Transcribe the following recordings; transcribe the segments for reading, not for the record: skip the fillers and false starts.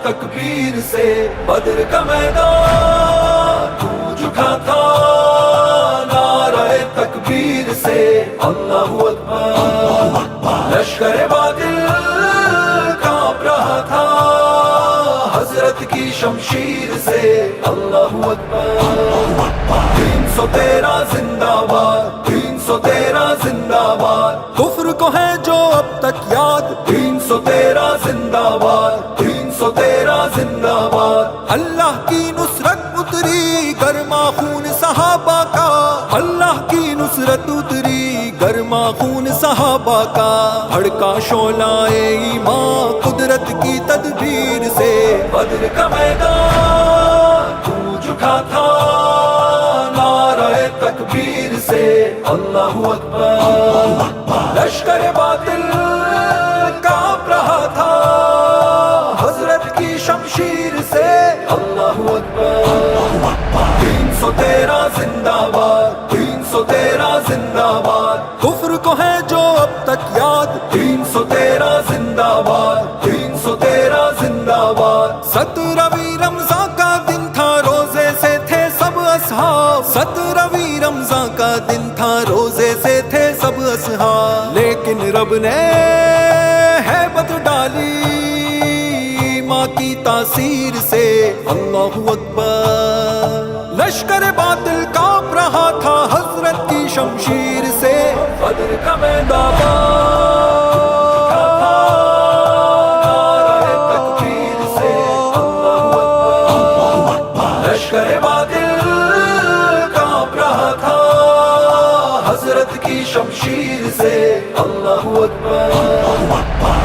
تکبیر سے بدر کا میدان گونج اٹھا تھا نعرہ تکبیر سے اللہ اکبر لشکر باطل کانپ رہا تھا حضرت کی شمشیر سے اللہ اکبر 313 زندہ باد 313 زندہ باد کفر کو ہے جو اب تک یاد 313 زندہ باد 313 زندہ باد اللہ کی نصرت اتری گرما خون صحابہ کا اللہ کی نصرت اتری گرما خون صحابہ کا بھڑکا شعلہ ایمان قدرت کی تدبیر سے بدر کا میدان گونج اٹھا تھا نعرہ تکبیر سے اللہ اکبر لشکر باطل کانپ رہا تھا حضرت کی شمشیر سے اللہ اکبر 313 زندہ باد 313 زندہ باد کفر کو ہے جو اب تک یاد 313 زندہ باد 313 زندہ باد 17ویں رمضان کا دن تھا روزے سے تھے سب اصحاب 17ویں رمضان کا دن تھا روزے سے تھے سب اصحاب لیکن رب نے ہیبت ڈالی ماں کی تاثیر سے اللہ اکبر لشکر باطل کانپ رہا تھا حضرت کی شمشیر سے بدر کا میدان تکبیر سے اللہ اکبر لشکر باطل کانپ رہا تھا حضرت کی شمشیر سے اللہ اکبر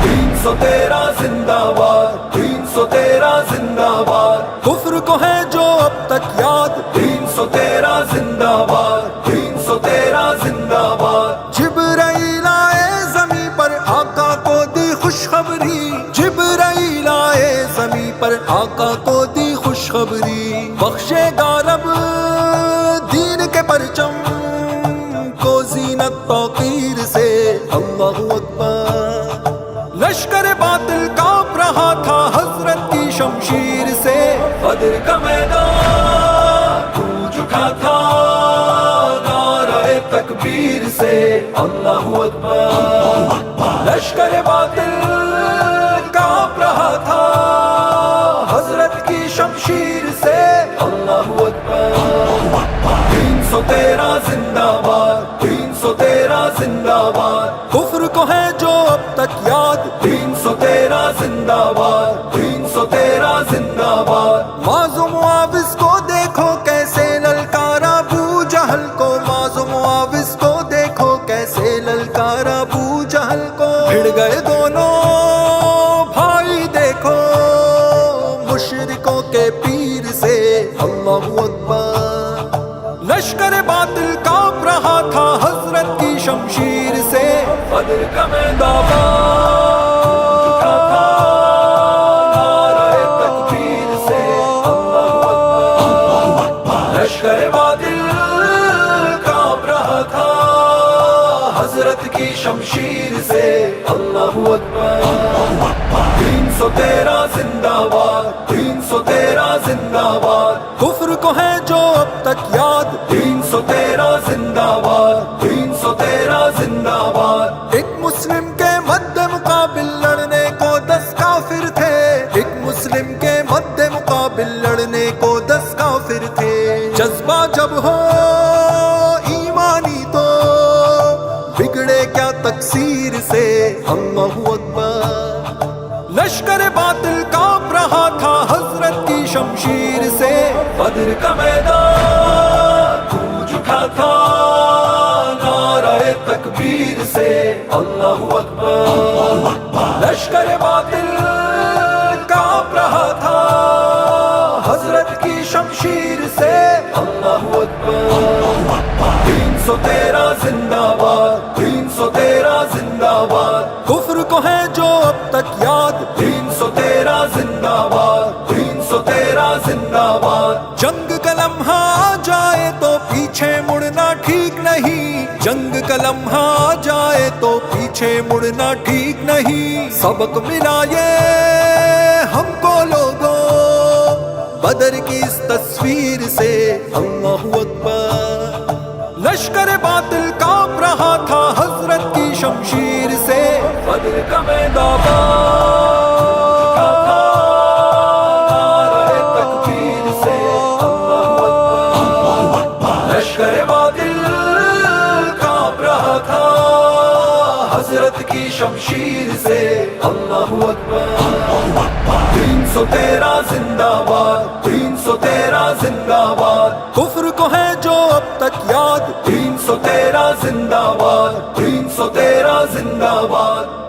313 زندہ باد 313 زندہ باد کفر کو ہے جو اب تک یاد 313 زندہ باد 313 زندہ باد جبرائیل آئے زمین پر آقا کو دی خوشخبری جبرائیل آئے زمین پر آقا کو دی خوشخبری بخشے گا رب دین کے پرچم کو زینت توقیر سے اللہ اکبر لشکر باطل کانپ رہا تھا حضرت کی شمشیر سے بدر کا میدان گونج اٹھا تھا نعرہ تکبیر سے اللہ اکبر لشکر باطل کانپ رہا تھا حضرت کی شمشیر سے اللہ اکبر 313 زندہ باد 313 زندہ باد کفر کو ہے جو اب تک یاد 313 زندہ باد 313 زندہ باد معظم معاوض کو دیکھو کیسے للکارا ابو جہل کو معظم معاوض کو دیکھو کیسے للکارا ابو جہل کو بھڑ گئے دونوں بھائی دیکھو مشرکوں کے پیر سے اللہ اکبر لشکر باطل کانپ رہا تھا حضرت کی شمشیر سے بدر کا میدان اٹھا تھا نعرہ تکبیر سے اللہ اکبر لشکر باطل کانپ رہا تھا حضرت کی شمشیر سے اللہ اکبر 313 زندہ باد 313 زندہ باد کفر کو ہے جو اب تک یاد 313 زندہ باد 313 زندہ باد ایک مسلم کے مد مقابل لڑنے کو 10 کافر تھے ایک مسلم کے مد مقابل لڑنے کو 10 کافر تھے جذبہ جب ہو ایمانی تو بگڑے کیا تقصیر سے اللہ اکبر لشکر باطل کانپ رہا تھا حضرت کی شمشیر سے بدر کا میدان گونج اٹھا تھا نعرہ تکبیر سے اللہ اکبر لشکر باطل کانپ رہا تھا حضرت کی شمشیر سے اللہ اکبر 313 زندہ باد 313 زندہ باد کفر کو ہے جو اب تک یاد 313 زندہ باد 313 زندہ باد جنگ کا لمحہ آ جائے تو پیچھے مڑنا ٹھیک نہیں جنگ کا لمحہ آ جائے تو پیچھے مڑنا ٹھیک نہیں سبق ملا یہ ہم کو لوگ بدر کی اس تصویر سے اللہ اکبر، لشکر باطل کانپ رہا تھا حضرت کی شمشیر سے، بدر کا میدان تھا نعرہ تکبیر سے، اللہ اکبر، لشکر باطل کانپ رہا تھا حضرت کی شمشیر سے، اللہ اکبر، 313 زندہ باد، 313 زندہ باد، کفر کو ہے جو اب تک یاد، 313 زندہ باد، 313 زندہ باد۔